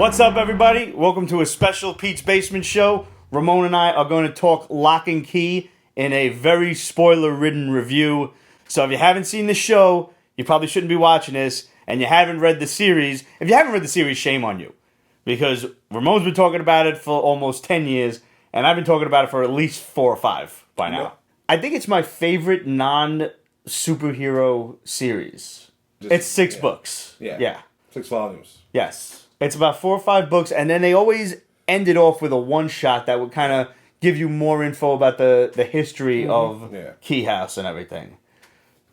What's up, everybody? Welcome to a special Pete's Basement show. Ramon and I are going to talk Locke and Key in a very spoiler-ridden review. So if you haven't seen the show, you probably shouldn't be watching this, and you haven't read the series. If you haven't read the series, shame on you. Because Ramon's been talking about it for almost 10 years, and I've been talking about it for at least 4 or 5 by now. Yep. I think it's my favorite non-superhero series. It's 6 books. Yeah. 6 volumes. Yes. It's about 4 or 5 books, and then they always ended off with a one-shot that would kind of give you more info about the history of Keyhouse and everything.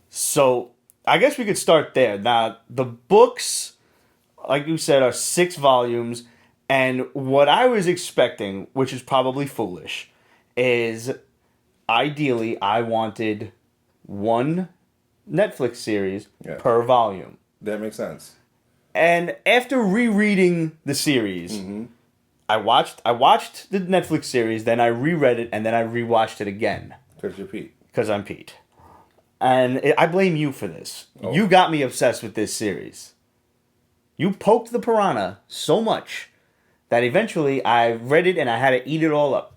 So, I guess we could start there. Now, the books, like you said, are 6 volumes, and what I was expecting, which is probably foolish, is ideally I wanted one Netflix series per volume. That makes sense. And after rereading the series, I watched the Netflix series, then I reread it, and then I rewatched it again. Because you're Pete. Because I'm Pete. And I blame you for this. Oh. You got me obsessed with this series. You poked the piranha so much that eventually I read it and I had to eat it all up.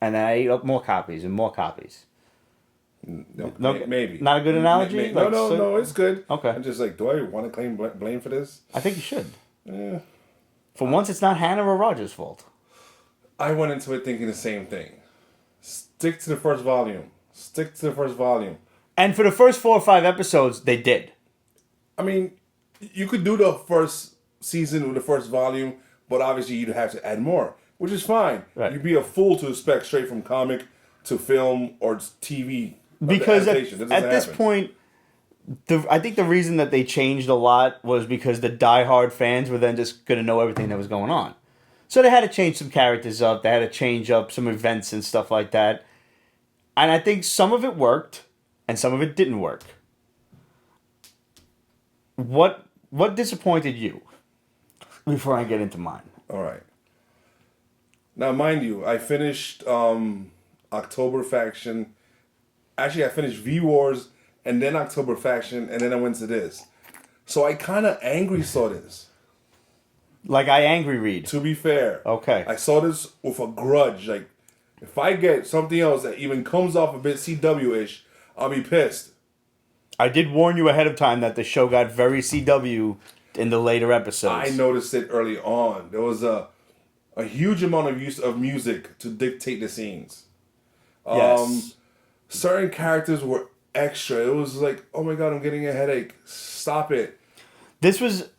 And then I ate up more copies and more copies. No, maybe. Not a good analogy? No, it's good. Okay. I'm just like, do I want to claim blame for this? I think you should. Yeah. For once, it's not Hannah or Roger's fault. I went into it thinking the same thing. Stick to the first volume. And for the first 4 or 5 episodes, they did. I mean, you could do the first season with the first volume, but obviously you'd have to add more, which is fine. Right. You'd be a fool to expect straight from comic to film or TV. Because at this point, I think the reason that they changed a lot was because the diehard fans were then just going to know everything that was going on. So they had to change some characters up. They had to change up some events and stuff like that. And I think some of it worked, and some of it didn't work. What disappointed you? Before I get into mine. All right. Now, mind you, I finished October Faction. Actually, I finished V-Wars, and then October Faction, and then I went to this. So I kind of angry saw this. Like I angry read. To be fair. Okay. I saw this with a grudge. Like, if I get something else that even comes off a bit CW-ish, I'll be pissed. I did warn you ahead of time that the show got very CW in the later episodes. I noticed it early on. There was a huge amount of use of music to dictate the scenes. Yes. Certain characters were extra. It was like, oh my god, I'm getting a headache. Stop it. This was...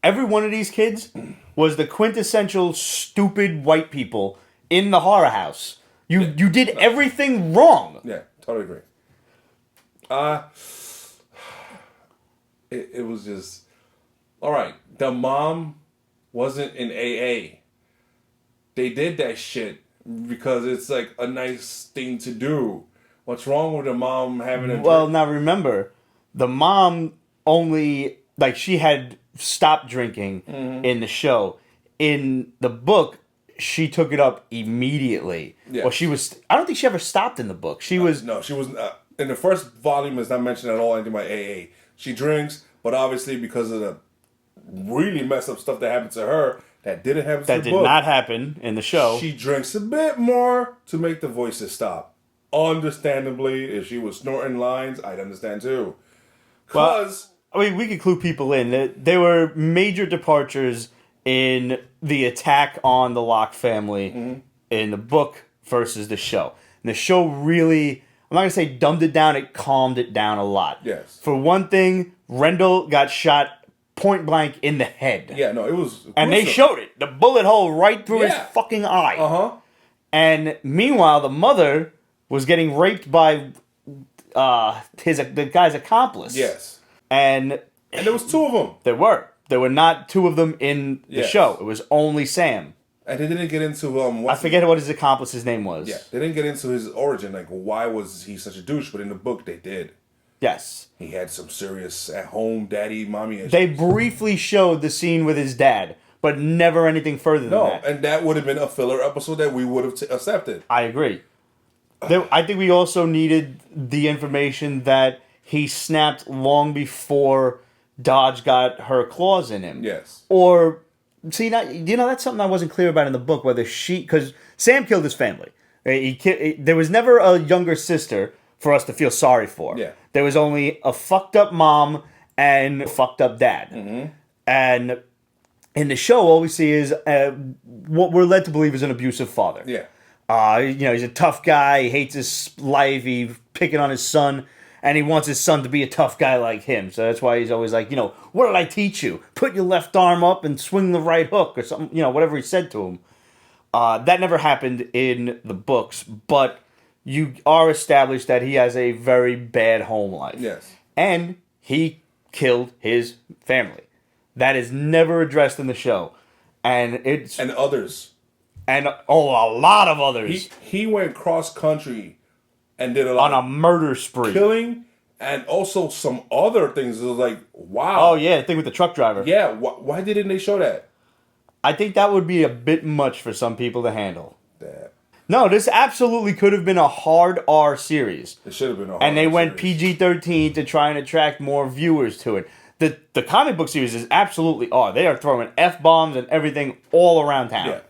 Every one of these kids was the quintessential stupid white people in the horror house. You did everything wrong. Yeah, totally agree. It was just... Alright, the mom wasn't in AA. They did that shit because it's like a nice thing to do. What's wrong with the mom having a... Well, now remember, the mom only... Like, she had stopped drinking in the show. In the book, she took it up immediately. Yeah. Well, she was... I don't think she ever stopped in the book. She was... No, she was... in the first volume, it's not mentioned at all anything about AA. She drinks, but obviously because of the really messed up stuff that happened to her, that didn't happen to the book. That did not happen in the show. She drinks a bit more to make the voices stop. Understandably, if she was snorting lines, I'd understand too. Because... I mean, we could clue people in. There were major departures in the attack on the Locke family in the book versus the show. And the show really, I'm not going to say dumbed it down, it calmed it down a lot. Yes. For one thing, Rendell got shot point blank in the head. Yeah, no, it was... And they showed it. The bullet hole right through his fucking eye. Uh-huh. And meanwhile, the mother was getting raped by the guy's accomplice. Yes. And there was 2 of them. There were. There were not 2 of them in the show. It was only Sam. And they didn't get into... I forget what his accomplice's name was. Yeah, they didn't get into his origin. Like, why was he such a douche? But in the book, they did. Yes. He had some serious at-home daddy, mommy issues. They briefly showed the scene with his dad, but never anything further than that. No, and that would have been a filler episode that we would have accepted. I agree. I think we also needed the information that he snapped long before Dodge got her claws in him. Yes. Or see, that's something I wasn't clear about in the book, whether because Sam killed his family. There was never a younger sister for us to feel sorry for. Yeah. There was only a fucked up mom and a fucked up dad. Mm-hmm. And in the show, all we see is what we're led to believe is an abusive father. Yeah. He's a tough guy. He hates his life. He's picking on his son. And he wants his son to be a tough guy like him. So that's why he's always like, what did I teach you? Put your left arm up and swing the right hook or something, whatever he said to him. That never happened in the books, but you are established that he has a very bad home life. Yes. And he killed his family. That is never addressed in the show. And others. And, a lot of others. He went cross-country and did a lot on a murder spree. Killing, and also some other things. It was like, wow. Oh, yeah, the thing with the truck driver. Yeah, why didn't they show that? I think that would be a bit much for some people to handle. That. No, this absolutely could have been a hard R series. It should have been a hard R And they went series. PG-13 to try and attract more viewers to it. The comic book series is absolutely R. They are throwing F-bombs and everything all around town. Yeah.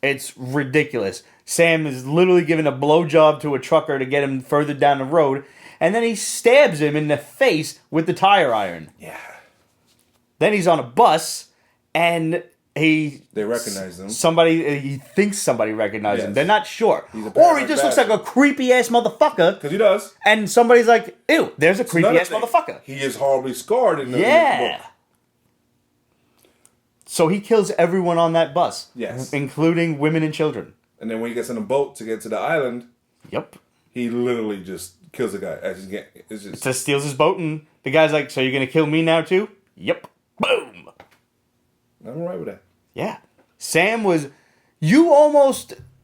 It's ridiculous. Sam is literally giving a blowjob to a trucker to get him further down the road, and then he stabs him in the face with the tire iron. Yeah. Then he's on a bus, and they recognize him. He thinks somebody recognizes him. Yes. They're not sure. Or he just looks like a creepy ass motherfucker. Because he does. And somebody's like, ew, there's a creepy ass motherfucker. He is horribly scarred in the book. So he kills everyone on that bus. Yes. Including women and children. And then when he gets in a boat to get to the island, yep, he literally just kills the guy. Just steals his boat, and the guy's like, so you're going to kill me now too? Yep. Boom. I'm alright with that. Yeah. Sam was...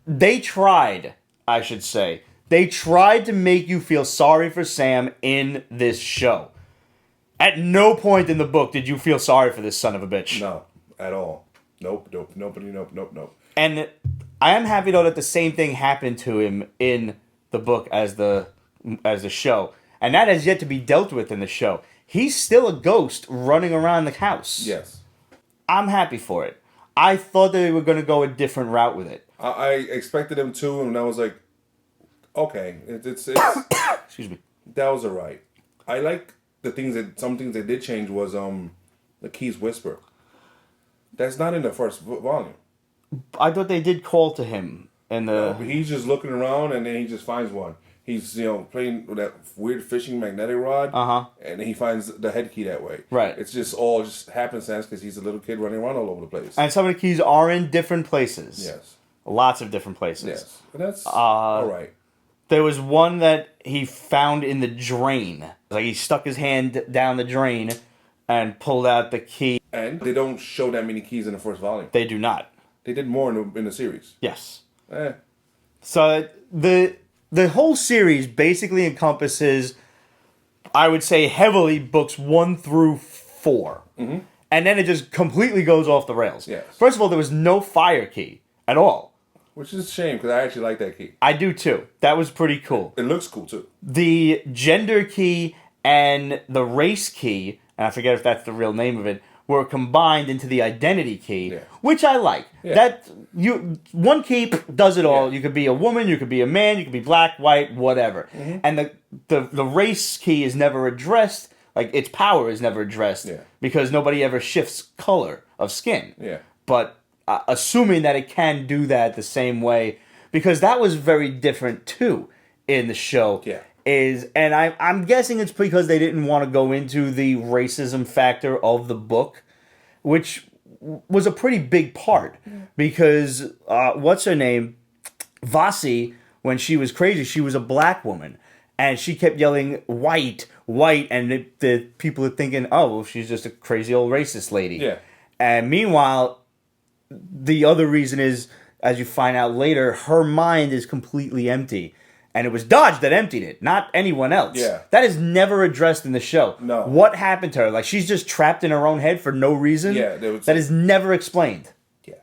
They tried, I should say. They tried to make you feel sorry for Sam in this show. At no point in the book did you feel sorry for this son of a bitch. No, at all. Nope. And I am happy, though, that the same thing happened to him in the book as the show. And that has yet to be dealt with in the show. He's still a ghost running around the house. Yes. I'm happy for it. I thought they were going to go a different route with it. I expected him to, and I was like, okay, it's excuse me. That was alright. I like some things they did change was the Key's whisper. That's not in the first volume. I thought they did call to him, and he's just looking around, and then he just finds one. He's playing with that weird fishing magnetic rod, and then he finds the head key that way. Right. It's just all happenstance because he's a little kid running around all over the place. And some of the keys are in different places. Yes. Lots of different places. Yes. And that's all right. There was one that he found in the drain. Like he stuck his hand down the drain and pulled out the key. And they don't show that many keys in the first volume. They do not. They did more in the series. Yes. So the whole series basically encompasses, I would say, heavily books 1 through 4. Mm-hmm. And then it just completely goes off the rails. Yes. First of all, there was no fire key at all. Which is a shame, because I actually like that key. I do too. That was pretty cool. It looks cool too. The gender key and the race key, and I forget if that's the real name of it, were combined into the identity key, which I like. Yeah. One key does it all. Yeah. You could be a woman, you could be a man, you could be black, white, whatever. Mm-hmm. And the race key is never addressed. Like, its power is never addressed because nobody ever shifts color of skin. Yeah. But assuming that it can do that the same way, because that was very different too in the show. Yeah. And I'm guessing it's because they didn't want to go into the racism factor of the book, which was a pretty big part. Because what's her name, Vasi, when she was crazy, she was a black woman, and she kept yelling white, and the people are thinking, oh, well, she's just a crazy old racist lady. Yeah. And meanwhile, the other reason is, as you find out later, her mind is completely empty. And it was Dodge that emptied it, not anyone else. Yeah. That is never addressed in the show. No. What happened to her? Like, she's just trapped in her own head for no reason? Yeah. That is never explained. Yeah.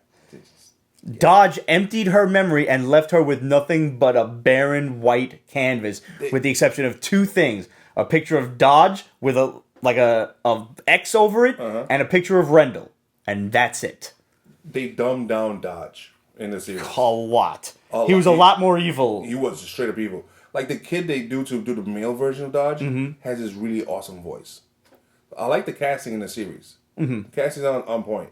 Dodge emptied her memory and left her with nothing but a barren white canvas, with the exception of 2 things. A picture of Dodge with a X over it, and a picture of Rendell. And that's it. they dumbed down Dodge in the series. A lot. He was a lot more evil. He was straight up evil. Like the kid they do to do the male version of Dodge has this really awesome voice. I like the casting in the series. The casting's on point.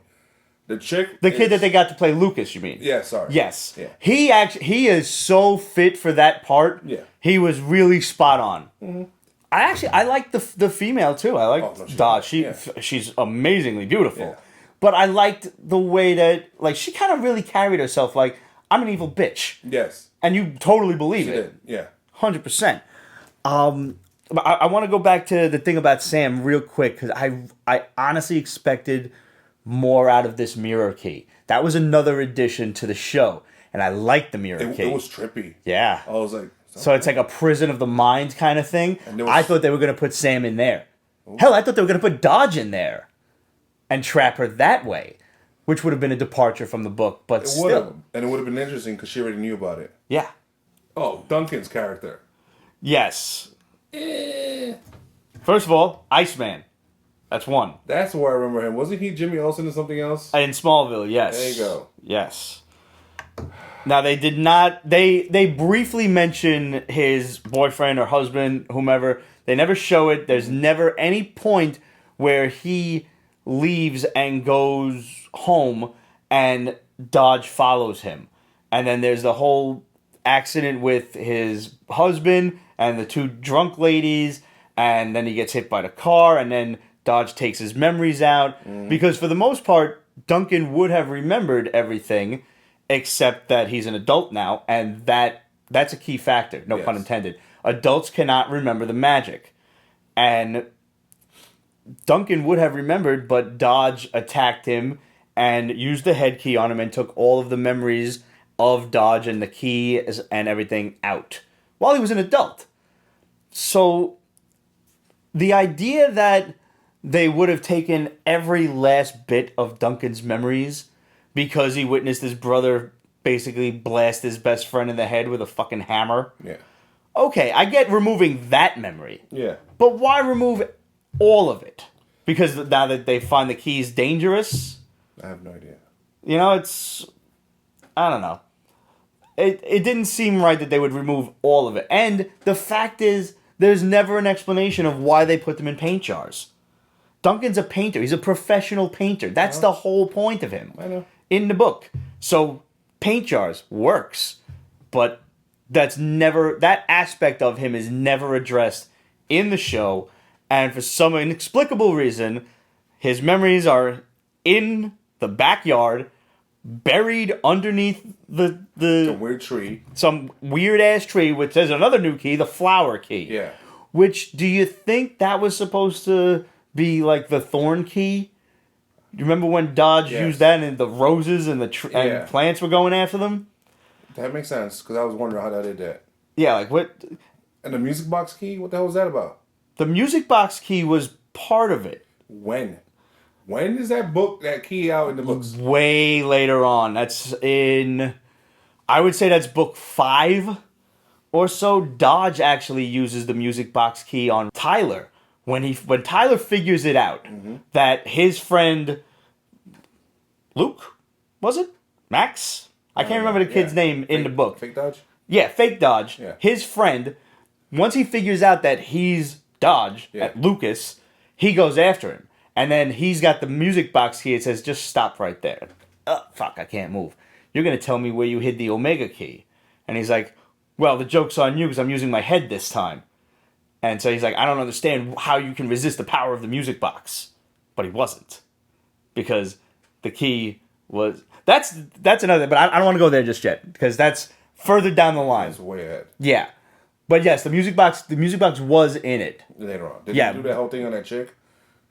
The chick, kid that they got to play Lucas, you mean? Yeah, sorry. Yes. Yeah. He is so fit for that part. Yeah. He was really spot on. I like the female too. I like Dodge. She's amazingly beautiful. Yeah. But I liked the way that she kind of really carried herself like I'm an evil bitch. Yes. And you totally believe it. Did. Yeah. 100%. I want to go back to the thing about Sam real quick because I honestly expected more out of this mirror key. That was another addition to the show, and I liked the mirror key. It was trippy. Yeah. I was like... So it's like a prison of the mind kind of thing. I thought they were going to put Sam in there. Ooh. Hell, I thought they were going to put Dodge in there and trap her that way, which would have been a departure from the book, but still. And it would have been interesting because she already knew about it. Yeah. Oh, Duncan's character. Yes. First of all, Iceman. That's one. That's where I remember him. Wasn't he Jimmy Olsen or something else? In Smallville, yes. There you go. Yes. Now, they did not... They briefly mention his boyfriend or husband, whomever. They never show it. There's never any point where he leaves and goes home and Dodge follows him. And then there's the whole accident with his husband and the two drunk ladies, and then he gets hit by the car, and then Dodge takes his memories out. Because for the most part, Duncan would have remembered everything, except that he's an adult now, and that's a key factor, no pun intended. Adults cannot remember the magic. And Duncan would have remembered, but Dodge attacked him and used the head key on him and took all of the memories of Dodge and the key and everything out while he was an adult. So the idea that they would have taken every last bit of Duncan's memories because he witnessed his brother basically blast his best friend in the head with a fucking hammer. Yeah. Okay, I get removing that memory. Yeah. But why remove all of it? Because now that they find the keys dangerous? I have no idea. You know, it's... I don't know. It didn't seem right that they would remove all of it. And the fact is, there's never an explanation of why they put them in paint jars. Duncan's a painter. He's a professional painter. That's the whole point of him. I know. In the book. So, paint jars works. But that aspect of him is never addressed in the show. And for some inexplicable reason, his memories are in the backyard, buried underneath the weird tree. Some weird ass tree, which there's another new key, the flower key. Yeah. Which, do you think that was supposed to be like the thorn key? You remember when Dodge used that and the roses and and plants were going after them? That makes sense, because I was wondering how that did that. Yeah, like what? And the music box key? What the hell was that about? The music box key was part of it. When? When is that key out in the books? Way later on. That's in... I would say that's book 5 or so. Dodge actually uses the music box key on Tyler. When Tyler figures it out, that his friend... Luke? Was it? Max? I can't remember the kid's name in the book. Fake Dodge? Yeah, fake Dodge. Yeah. His friend, once he figures out that he's Dodge, Lucas, he goes after him. And then he's got the music box key. It says, just stop right there. Fuck, I can't move. You're going to tell me where you hid the Omega key. And he's like, well, the joke's on you because I'm using my head this time. And so he's like, I don't understand how you can resist the power of the music box. But he wasn't. Because the key was... That's another... But I don't want to go there just yet. Because that's further down the line. That's way ahead. Yeah. But yes, the music box was in it. Later on. Did you do that whole thing on that chick?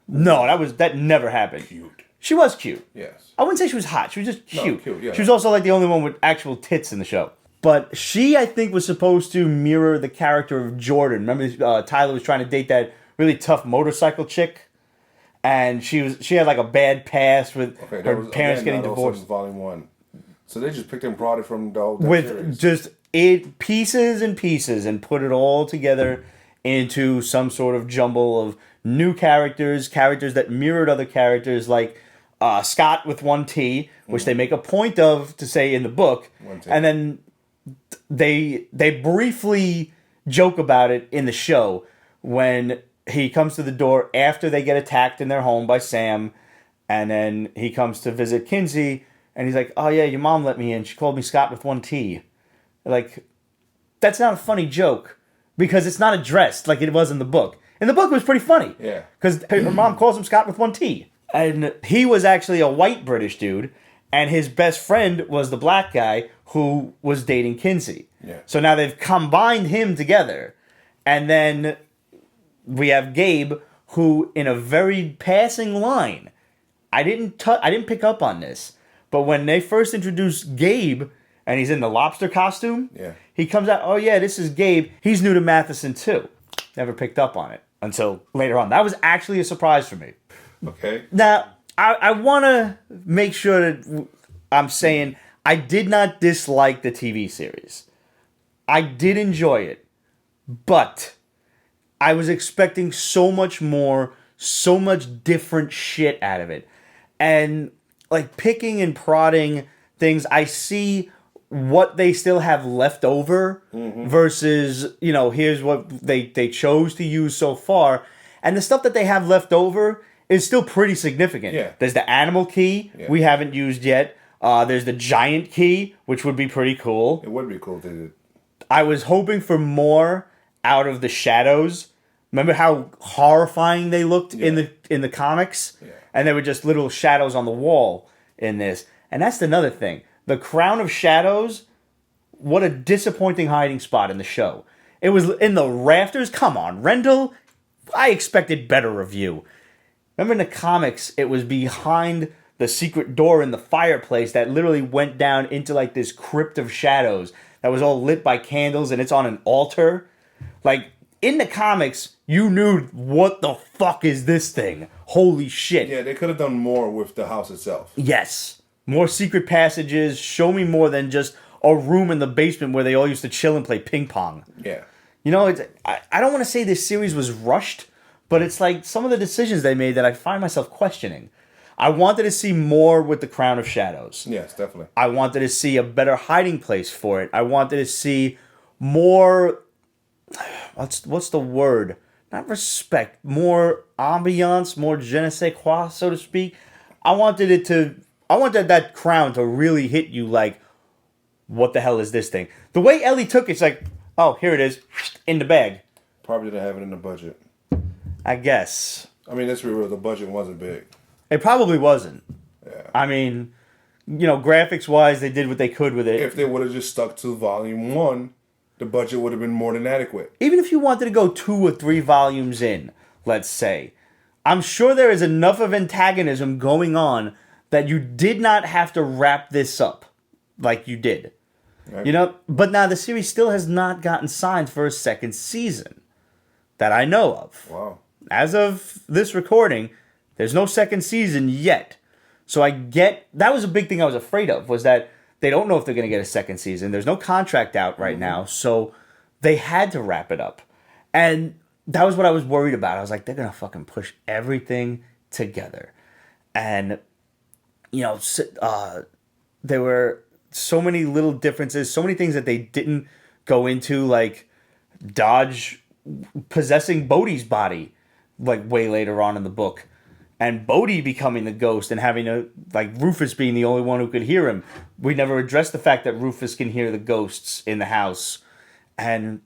No, that never happened. Cute. She was cute. Yes. I wouldn't say she was hot. She was just cute. No, cute, yeah. She was also like the only one with actual tits in the show. But she, I think, was supposed to mirror the character of Jordan. Remember, Tyler was trying to date that really tough motorcycle chick, and she had like a bad past with her parents getting divorced. Volume 1. So they just picked and brought it from the whole with series. Just pieces and pieces and put it all together into some sort of jumble of new characters that mirrored other characters like Scott with one T, which they make a point of to say in the book, and then they briefly joke about it in the show when he comes to the door after they get attacked in their home by Sam, and then he comes to visit Kinsey, and he's like, "Oh yeah, your mom let me in. She called me Scott with one T." Like, that's not a funny joke because it's not addressed like it was in the book. In the book, it was pretty funny. Yeah. Because her mom calls him Scott with one T. And he was actually a white British dude, and his best friend was the black guy who was dating Kinsey. Yeah. So now they've combined him together. And then we have Gabe, who in a very passing line, I didn't pick up on this, but when they first introduced Gabe, and he's in the lobster costume, he comes out, "Oh yeah, this is Gabe. He's new to Matheson too." Never picked up on it until later on. That was actually a surprise for me. Okay. Now, I want to make sure that I'm saying I did not dislike the TV series. I did enjoy it, but I was expecting so much more, so much different shit out of it. And like picking and prodding things, I see what they still have left over versus, here's what they chose to use so far. And the stuff that they have left over is still pretty significant. Yeah. There's the animal key we haven't used yet. There's the giant key, which would be pretty cool. It would be cool to do. I was hoping for more out of the shadows. Remember how horrifying they looked in the comics? Yeah. And they were just little shadows on the wall in this. And that's another thing. The Crown of Shadows, what a disappointing hiding spot in the show. It was in the rafters. Come on, Rendell. I expected better of you. Remember in the comics, it was behind the secret door in the fireplace that literally went down into like this crypt of shadows that was all lit by candles, and it's on an altar. Like, in the comics, you knew what the fuck is this thing. Holy shit. Yeah, they could have done more with the house itself. Yes. More secret passages. Show me more than just a room in the basement where they all used to chill and play ping pong. Yeah. I don't want to say this series was rushed, but it's like some of the decisions they made that I find myself questioning. I wanted to see more with the Crown of Shadows. Yes, definitely. I wanted to see a better hiding place for it. I wanted to see more... What's the word? Not respect. More ambiance, more je ne sais quoi, so to speak. I wanted that crown to really hit you like, what the hell is this thing? The way Ellie took it's like, oh, here it is, in the bag. Probably didn't have it in the budget. I guess. I mean, let's be real, the budget wasn't big. It probably wasn't. Yeah. I mean, graphics-wise, they did what they could with it. If they would have just stuck to volume 1, the budget would have been more than adequate. Even if you wanted to go 2 or 3 volumes in, let's say, I'm sure there is enough of antagonism going on that you did not have to wrap this up like you did. Right. But now the series still has not gotten signed for a second season that I know of. Wow. As of this recording, there's no second season yet. So that was a big thing I was afraid of, was that they don't know if they're going to get a second season. There's no contract out right now, so they had to wrap it up. And that was what I was worried about. I was like, they're going to fucking push everything together. And, there were so many little differences, so many things that they didn't go into, like Dodge possessing Bodhi's body, like way later on in the book. And Bodhi becoming the ghost and having Rufus being the only one who could hear him. We never addressed the fact that Rufus can hear the ghosts in the house. And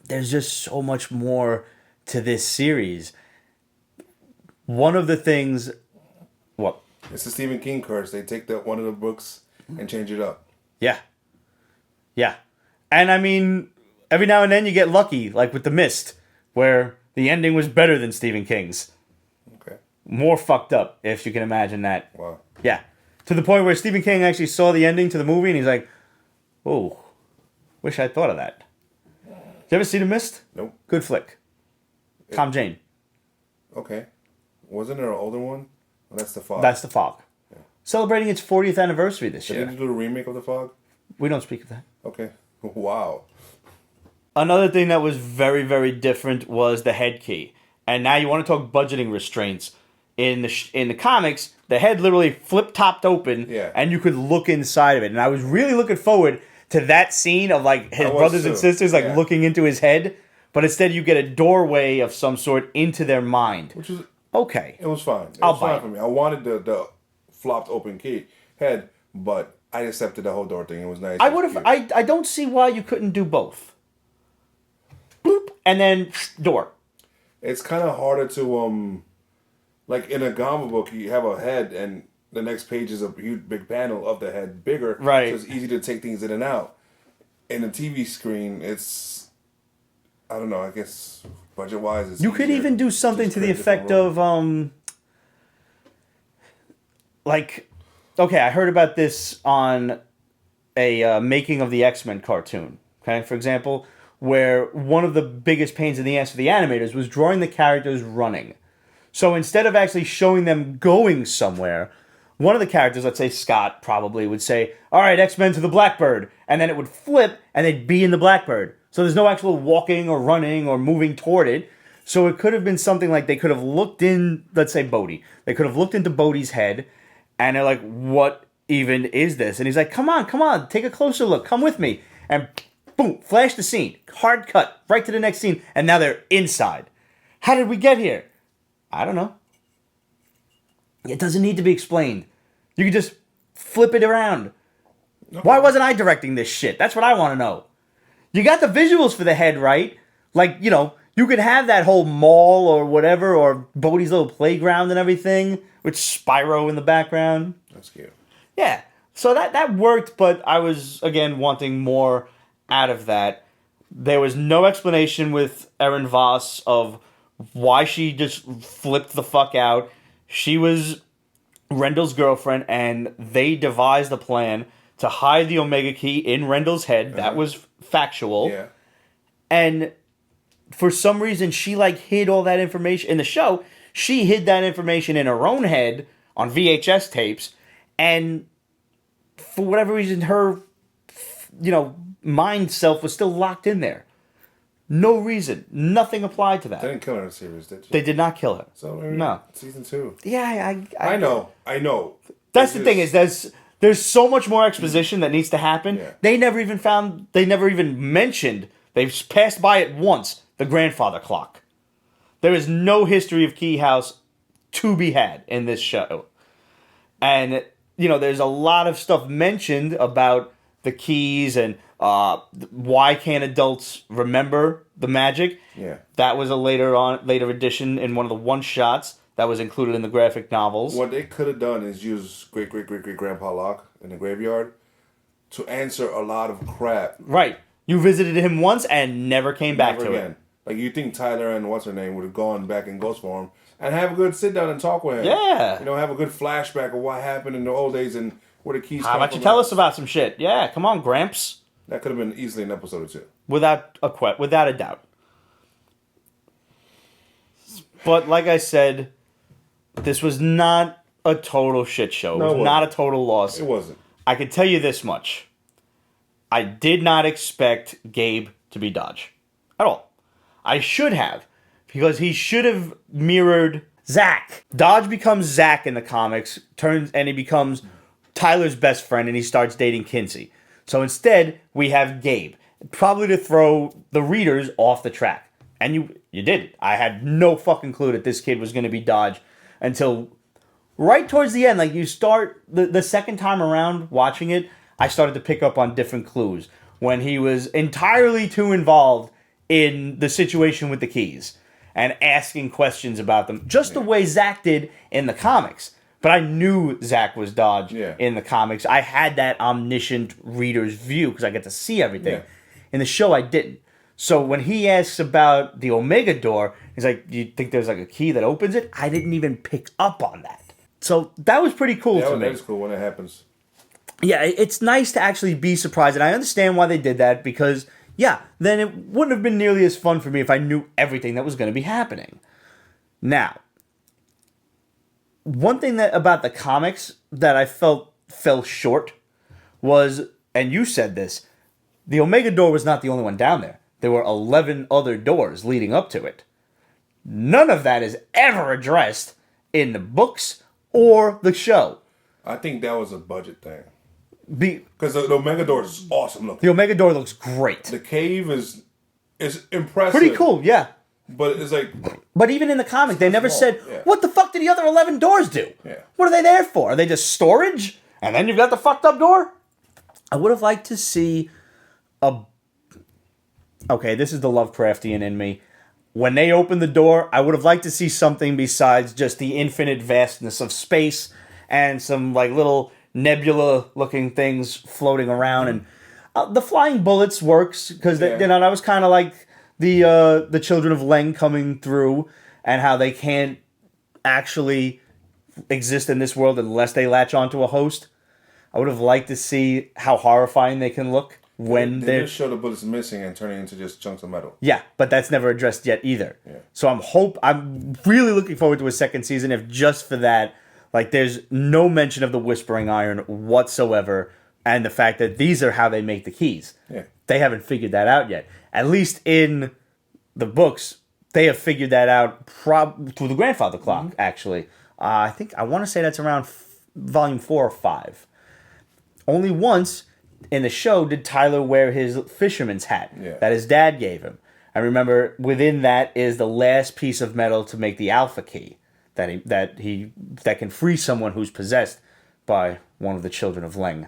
there's just so much more to this series. One of the things... What? It's the Stephen King curse. They take one of the books and change it up. Yeah. Yeah. And I mean, every now and then you get lucky, like with The Mist, where the ending was better than Stephen King's. Okay. More fucked up, if you can imagine that. Wow. Yeah. To the point where Stephen King actually saw the ending to the movie and he's like, oh, wish I'd thought of that. Did you ever see The Mist? Nope. Good flick. Tom Jane. Okay. Wasn't there an older one? Well, that's The Fog. That's The Fog. Yeah. Celebrating its 40th anniversary this year. Did they do a remake of The Fog? We don't speak of that. Okay. Wow. Another thing that was very, very different was the head key. And now you want to talk budgeting restraints. in the comics, the head literally flip-topped open, and you could look inside of it. And I was really looking forward to that scene of like his brothers and sisters like looking into his head, but instead you get a doorway of some sort into their mind. Which was okay. It was fine. It was fine for me. I wanted the flopped open head, but I accepted the whole door thing. It was nice. I would have. I don't see why you couldn't do both. Boop, and then door. It's kind of harder to like in a comic book, you have a head and the next page is a huge big panel of the head bigger. Right. So it's easy to take things in and out. In a TV screen, it's, I don't know, I guess budget-wise, it's you could even do something to the effect of, like, okay, I heard about this on a making of the X-Men cartoon, okay, for example, where one of the biggest pains in the ass for the animators was drawing the characters running. So instead of actually showing them going somewhere, one of the characters, let's say Scott, probably would say, all right, X-Men to the Blackbird. And then it would flip, and they'd be in the Blackbird. So there's no actual walking or running or moving toward it. So it could have been something like they could have looked in, let's say Bodhi. They could have looked into Bodhi's head, and they're like, what even is this? And he's like, come on, take a closer look. Come with me. And boom, flash the scene. Hard cut, right to the next scene. And now they're inside. How did we get here? I don't know. It doesn't need to be explained. You can just flip it around. Okay. Why wasn't I directing this shit? That's what I want to know. You got the visuals for the head, right? Like, you know, you could have that whole mall or whatever, or Bodhi's little playground and everything, with Spyro in the background. That's cute. Yeah. So that worked, but I was, again, wanting more out of that. There was no explanation with Erin Voss of why she just flipped the fuck out. She was Rendells' girlfriend, and they devised a plan to hide the Omega Key in Rendells' head. That was factual. Yeah. And for some reason, she like hid all that information in the show. She hid that information in her own head on VHS tapes, and for whatever reason, her, you know, mind self was still locked in there. No reason. Nothing applied to that. They didn't kill her in the series, did you? They did not kill her. So no. Season 2. Yeah, I know. That's the thing is there's so much more exposition that needs to happen. Yeah. They never even mentioned, they've passed by it once, the grandfather clock. There is no history of Keyhouse to be had in this show. And, you know, there's a lot of stuff mentioned about the keys and why can't adults remember the magic. Yeah. That was a later edition in one of the one-shots that was included in the graphic novels. What they could have done is use great-great-great-great-grandpa Locke in the graveyard to answer a lot of crap. Right. You visited him once and never came back to it. Like, you think Tyler and what's-her-name would have gone back in ghost form and have a good sit-down and talk with him. Yeah. You know, have a good flashback of what happened in the old days and where the keys come from. How about you tell us about some shit? Yeah, come on, Gramps. That could have been easily an episode or two. Without a doubt. But like I said, this was not a total shit show. It was not a total loss. It wasn't. I can tell you this much. I did not expect Gabe to be Dodge. At all. I should have. Because he should have mirrored Zach. Dodge becomes Zach in the comics, and he becomes Tyler's best friend, and he starts dating Kinsey. So instead, we have Gabe. Probably to throw the readers off the track. And you did. I had no fucking clue that this kid was going to be Dodge until right towards the end. Like, you start, the second time around watching it, I started to pick up on different clues. When he was entirely too involved in the situation with the keys and asking questions about them. Just the way Zach did in the comics. But I knew Zach was Dodge in the comics. I had that omniscient reader's view because I get to see everything. Yeah. In the show, I didn't. So when he asks about the Omega door, he's like, do you think there's like a key that opens it? I didn't even pick up on that. So that was pretty cool to me. That was cool when it happens. Yeah, it's nice to actually be surprised. And I understand why they did that because, yeah, then it wouldn't have been nearly as fun for me if I knew everything that was going to be happening. Now, one thing about the comics that I felt fell short was, and you said this, the Omega door was not the only one down there. There were 11 other doors leading up to it. None of that is ever addressed in the books or the show. I think that was a budget thing. Because the Omega door is awesome looking. The Omega door looks great. The cave is impressive. Pretty cool, yeah. But it's like... But even in the comic, they never said, what the fuck did the other 11 doors do? Yeah. What are they there for? Are they just storage? And then you've got the fucked up door? I would have liked to see Okay, this is the Lovecraftian in me. When they opened the door, I would have liked to see something besides just the infinite vastness of space and some like little nebula-looking things floating around. And the flying bullets works because that was kind of like the children of Leng coming through and how they can't actually exist in this world unless they latch onto a host. I would have liked to see how horrifying they can look when they just show the bullets missing and turning into just chunks of metal. Yeah, but that's never addressed yet either. Yeah. So I'm really looking forward to a second season, if just for that. Like, there's no mention of the Whispering Iron whatsoever, and the fact that these are how they make the keys. Yeah. They haven't figured that out yet. At least in the books, they have figured that out through the grandfather clock, actually. I want to say that's around volume 4 or 5. Only once in the show did Tyler wear his fisherman's hat that his dad gave him. I remember within that is the last piece of metal to make the Alpha Key that can free someone who's possessed by one of the children of Leng.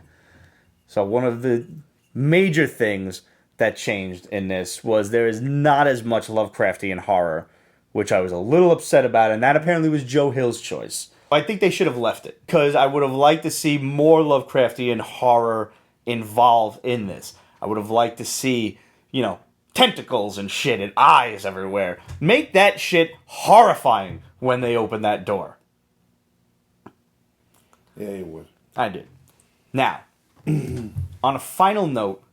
So one of the major things that changed in this was there is not as much Lovecraftian horror, which I was a little upset about, and that apparently was Joe Hill's choice. I think they should have left it, because I would have liked to see more Lovecraftian horror involved in this. I would have liked to see, tentacles and shit and eyes everywhere. Make that shit horrifying when they open that door. Yeah, you would. I did. Now, on a final note,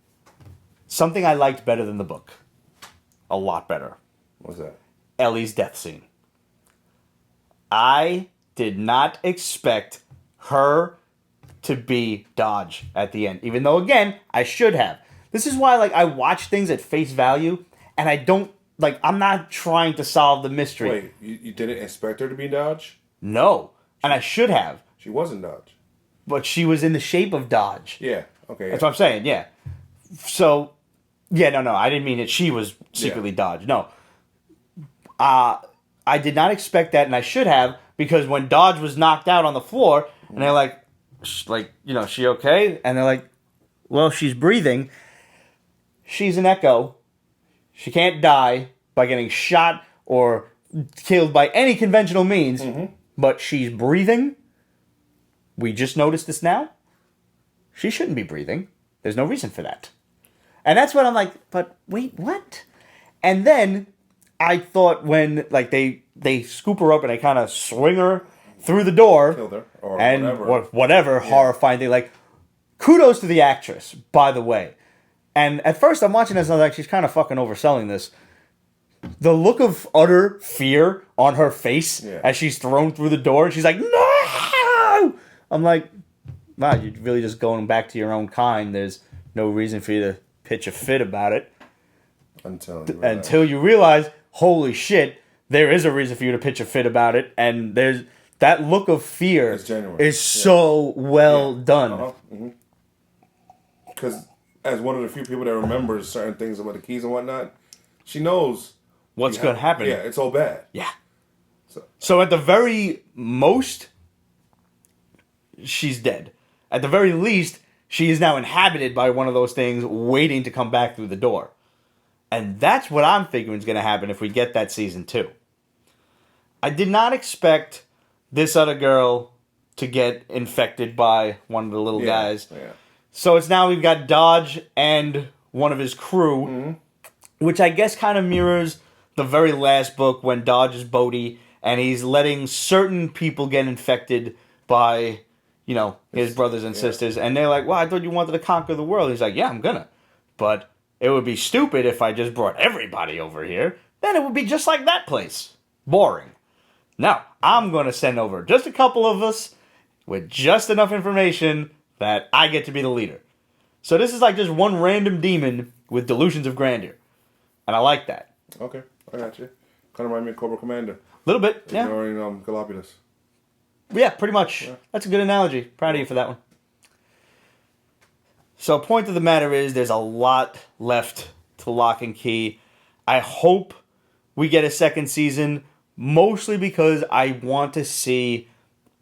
something I liked better than the book. A lot better. What's that? Ellie's death scene. I did not expect her to be Dodge at the end. Even though, again, I should have. This is why, I watch things at face value, and I don't, I'm not trying to solve the mystery. Wait, you didn't expect her to be Dodge? No, and I should have. She wasn't Dodge. But she was in the shape of Dodge. Yeah, okay. That's what I'm saying, yeah. So, no, I didn't mean that she was secretly Dodge. No. I did not expect that, and I should have, because when Dodge was knocked out on the floor, and they're she okay? And they're like, well, she's breathing. She's an echo. She can't die by getting shot or killed by any conventional means, but she's breathing. We just noticed this now. She shouldn't be breathing. There's no reason for that. And that's what I'm like, but wait, what? And then I thought when they scoop her up and they kind of swing her through the door, killed her, or and whatever horrifying thing. Kudos to the actress, by the way. And at first I'm watching this and I was like, she's kind of fucking overselling this. The look of utter fear on her face as she's thrown through the door, and she's like, no! I'm like, wow, you're really just going back to your own kind. There's no reason for you to pitch a fit about it. Until you realize, holy shit, there is a reason for you to pitch a fit about it, and there's that look of fear is so well done. Because as one of the few people that remembers certain things about the keys and whatnot, she knows what's going to happen. Yeah, it's all bad. Yeah. So at the very most, she's dead. At the very least, she is now inhabited by one of those things waiting to come back through the door. And that's what I'm figuring is going to happen if we get that season 2. I did not expect this other girl to get infected by one of the little guys. Yeah. So it's now we've got Dodge and one of his crew, which I guess kind of mirrors the very last book when Dodge is Bodhi and he's letting certain people get infected by, his brothers and sisters. And they're like, well, I thought you wanted to conquer the world. He's like, yeah, I'm gonna. But it would be stupid if I just brought everybody over here. Then it would be just like that place. Boring. Now, I'm going to send over just a couple of us with just enough information that I get to be the leader. So this is like just one random demon with delusions of grandeur. And I like that. Okay, I got you. Kind of remind me of Cobra Commander. A little bit, yeah. Ignoring Galapagos. Yeah, pretty much. Yeah. That's a good analogy. Proud of you for that one. So, point of the matter is, there's a lot left to Locke and Key. I hope we get a second season, mostly because I want to see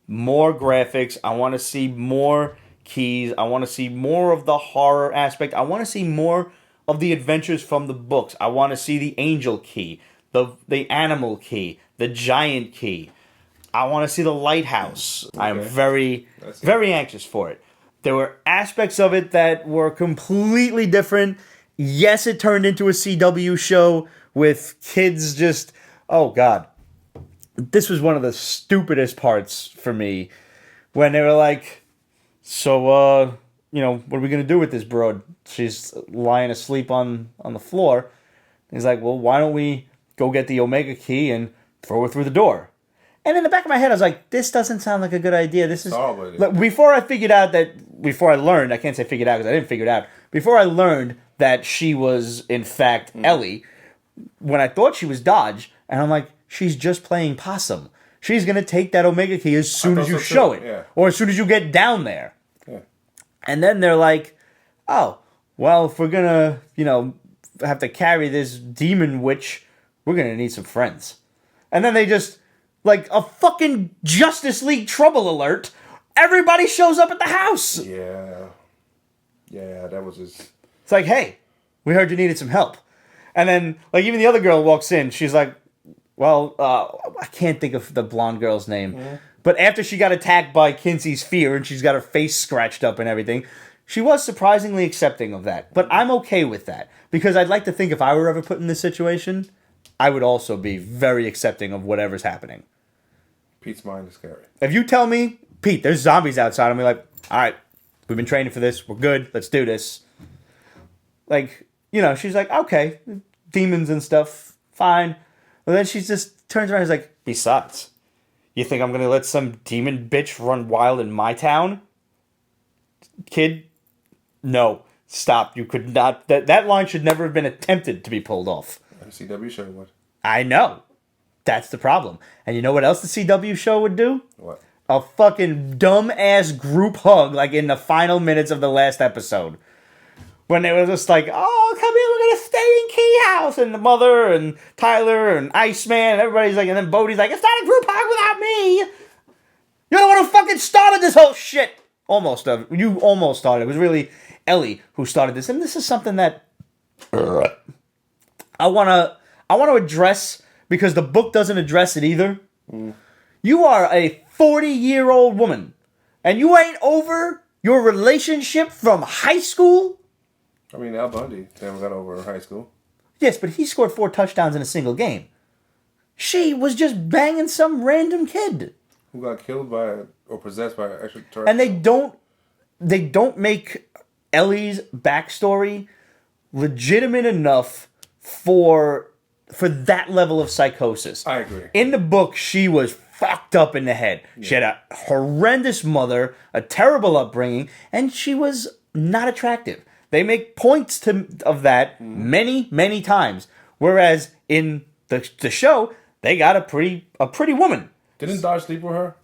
more graphics. I want to see more keys. I want to see more of the horror aspect. I want to see more of the adventures from the books. I want to see the angel key, the animal key, the giant key. I want to see the lighthouse. Okay. I am very anxious for it. There were aspects of it that were completely different. Yes, it turned into a CW show with kids just... Oh, God. This was one of the stupidest parts for me. When they were like, so, what are we going to do with this broad? She's lying asleep on the floor. He's like, well, why don't we go get the Omega key and throw her through the door? And in the back of my head, I was like, this doesn't sound like a good idea. This is... Before I learned, I can't say figured out because I didn't figure it out. Before I learned that she was, in fact, Ellie, when I thought she was Dodge, and I'm like, she's just playing possum. She's going to take that Omega key as soon as you show it. Yeah. Or as soon as you get down there. Yeah. And then they're like, oh, well, if we're going to, have to carry this demon witch, we're going to need some friends. And then they just... Like a fucking Justice League trouble alert. Everybody shows up at the house. Yeah. Yeah, that was just... It's like, hey, we heard you needed some help. And then, like, even the other girl walks in. She's like, well, I can't think of the blonde girl's name. Mm-hmm. But after she got attacked by Kinsey's fear and she's got her face scratched up and everything, she was surprisingly accepting of that. But I'm okay with that. Because I'd like to think if I were ever put in this situation... I would also be very accepting of whatever's happening. Pete's mind is scary. If you tell me, Pete, there's zombies outside, I'm like, all right, we've been training for this. We're good. Let's do this. Like, she's like, okay, demons and stuff, fine. But then she just turns around and is like, besides, you think I'm going to let some demon bitch run wild in my town? Kid, no, stop. You could not. That line should never have been attempted to be pulled off. CW show would. I know. That's the problem. And you know what else the CW show would do? What? A fucking dumb-ass group hug, like in the final minutes of the last episode. When they were just like, oh, come here, we're going to stay in Keyhouse. And the mother and Tyler and Iceman and everybody's like, and then Bodhi's like, it's not a group hug without me. You're the one who fucking started this whole shit. You almost started. It was really Ellie who started this. And this is something that... I want to address, because the book doesn't address it either. Mm. You are a 40-year-old woman, and you ain't over your relationship from high school? I mean, Al Bundy never got over high school. Yes, but he scored 4 touchdowns in a single game. She was just banging some random kid. Who got killed by, or possessed by an extraterrestrial. And they don't make Ellie's backstory legitimate enough for that level of psychosis. I agree. In the book, she was fucked up in the head. Yeah. She had a horrendous mother, a terrible upbringing, and she was not attractive. They make points of that many, many times. Whereas in the show, they got a pretty woman. Didn't Dodge sleep with her?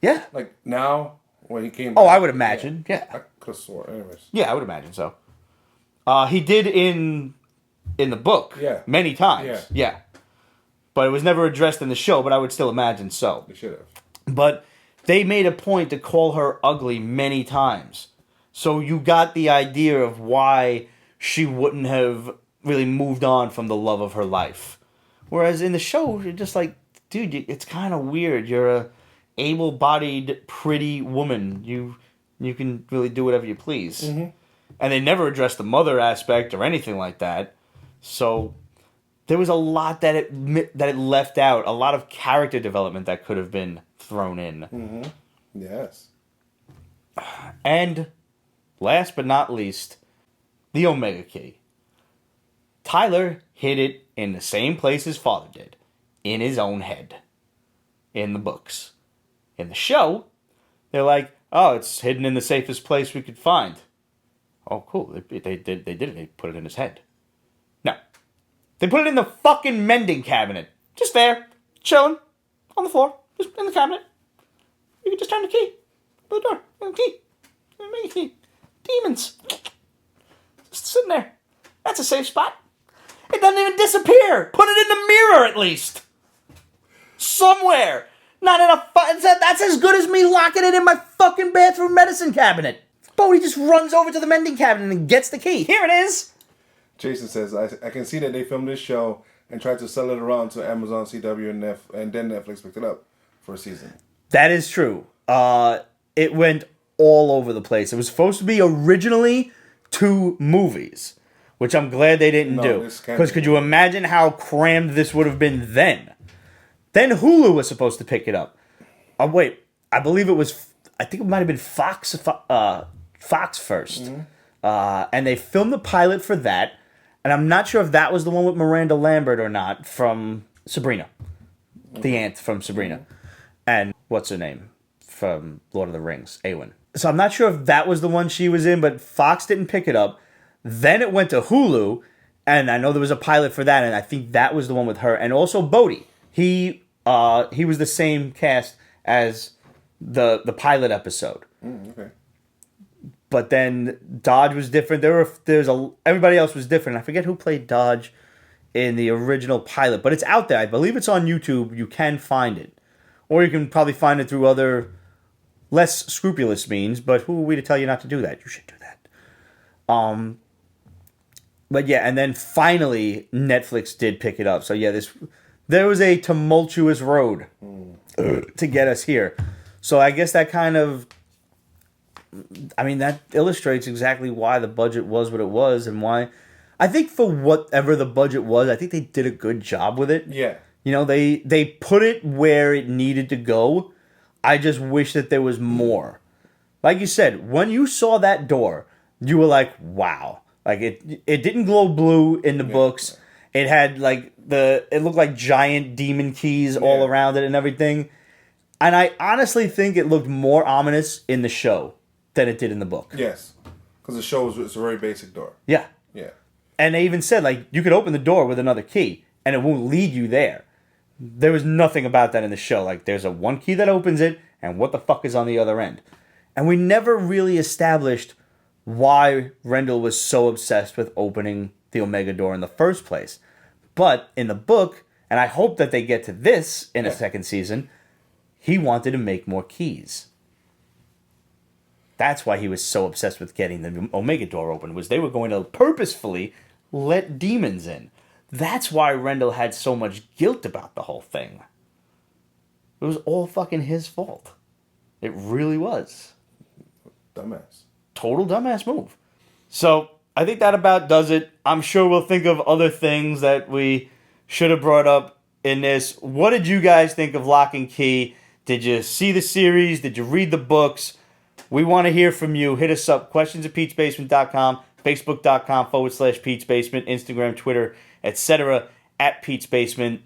Yeah. Like now, when he came back? Oh, I would imagine. Yeah. I could have swore. Anyways. Yeah, I would imagine so. He did in the book. Yeah. Many times. Yeah. But it was never addressed in the show, but I would still imagine so. They should have. But they made a point to call her ugly many times. So you got the idea of why she wouldn't have really moved on from the love of her life. Whereas in the show, you're just like, dude, it's kind of weird. You're a able-bodied, pretty woman. You can really do whatever you please. Mm-hmm. And they never addressed the mother aspect or anything like that. So there was a lot that it left out. A lot of character development that could have been thrown in. Mm-hmm. Yes. And last but not least, the Omega Key. Tyler hid it in the same place his father did. In his own head. In the books. In the show, they're like, oh, it's hidden in the safest place we could find. Oh, cool. They did it. They put it in his head. No. They put it in the fucking mending cabinet. Just there. Chilling. On the floor. Just in the cabinet. You can just turn the key. The door. The key. The key. Demons. Just sitting there. That's a safe spot. It doesn't even disappear. Put it in the mirror at least. Somewhere. Not in a... That's as good as me locking it in my fucking bathroom medicine cabinet. Bodhi just runs over to the mending cabinet and gets the key. Here it is. Jason says, I can see that they filmed this show and tried to sell it around to Amazon, CW, and then Netflix picked it up for a season. That is true. It went all over the place. It was supposed to be originally 2 movies, which I'm glad they didn't do. Because could you imagine how crammed this would have been then? Then Hulu was supposed to pick it up. Oh, wait. I believe it was... I think it might have been Fox first. Mm-hmm. And they filmed the pilot for that. And I'm not sure if that was the one with Miranda Lambert or not from Sabrina. The aunt from Sabrina. And what's her name? From Lord of the Rings. Eowyn. So I'm not sure if that was the one she was in, but Fox didn't pick it up. Then it went to Hulu. And I know there was a pilot for that. And I think that was the one with her. And also Bodhi. He was the same cast as the pilot episode. Okay. But then Dodge was different. Everybody else was different. I forget who played Dodge in the original pilot, but it's out there. I believe it's on YouTube. You can find it, or you can probably find it through other less scrupulous means. But who are we to tell you not to do that? You should do that. But yeah, and then finally Netflix did pick it up. So yeah, there was a tumultuous road to get us here. So I guess that kind of... I mean, that illustrates exactly why the budget was what it was and why... I think for whatever the budget was, I think they did a good job with it. Yeah. You know, they put it where it needed to go. I just wish that there was more. Like you said, when you saw that door, you were like, wow. Like, it didn't glow blue in the books. It had, like, it looked like giant demon keys all around it and everything. And I honestly think it looked more ominous in the show than it did in the book. Yes. Because the show it's a very basic door. Yeah. Yeah. And they even said, like, you could open the door with another key, and it won't lead you there. There was nothing about that in the show. Like, there's a one key that opens it, and what the fuck is on the other end? And we never really established why Rendell was so obsessed with opening the Omega door in the first place. But in the book, and I hope that they get to this in a second season, he wanted to make more keys. That's why he was so obsessed with getting the Omega door open, was they were going to purposefully let demons in. That's why Rendell had so much guilt about the whole thing. It was all fucking his fault. It really was. Dumbass. Total dumbass move. So, I think that about does it. I'm sure we'll think of other things that we should have brought up in this. What did you guys think of Locke and Key? Did you see the series? Did you read the books? We want to hear from you. Hit us up. questions@peachbasement.com, facebook.com/peachbasement, Instagram, Twitter, etc. @peachbasement.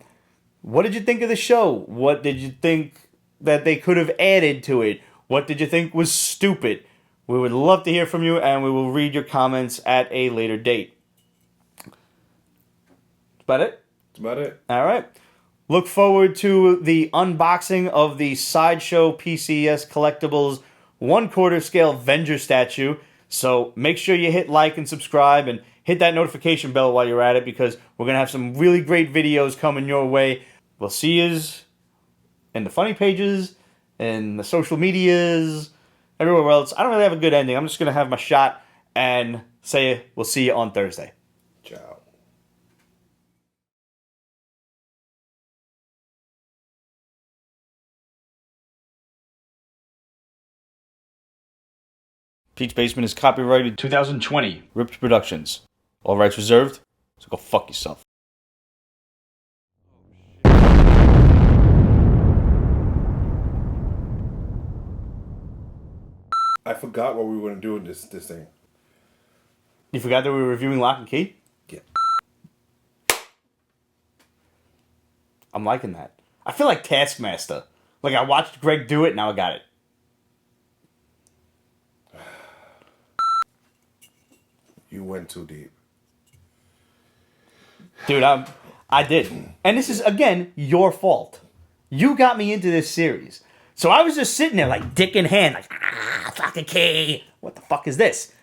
What did you think of the show? What did you think that they could have added to it? What did you think was stupid? We would love to hear from you, and we will read your comments at a later date. That's about it? That's about it. All right. Look forward to the unboxing of the Sideshow PCS Collectibles 1/4 scale Venger statue. So make sure you hit like and subscribe and hit that notification bell while you're at it, because we're going to have some really great videos coming your way. We'll see you in the funny pages, in the social medias, everywhere else. I don't really have a good ending. I'm just going to have my shot and say we'll see you on Thursday. Ciao. Peach Basement is copyrighted 2020. Ripped Productions. All rights reserved. So go fuck yourself. I forgot what we were going to do with this thing. You forgot that we were reviewing Locke and Key? Yeah. I'm liking that. I feel like Taskmaster. Like, I watched Greg do it, now I got it. You went too deep. Dude, I did. And this is, again, your fault. You got me into this series. So I was just sitting there like dick in hand, like fucking key. What the fuck is this?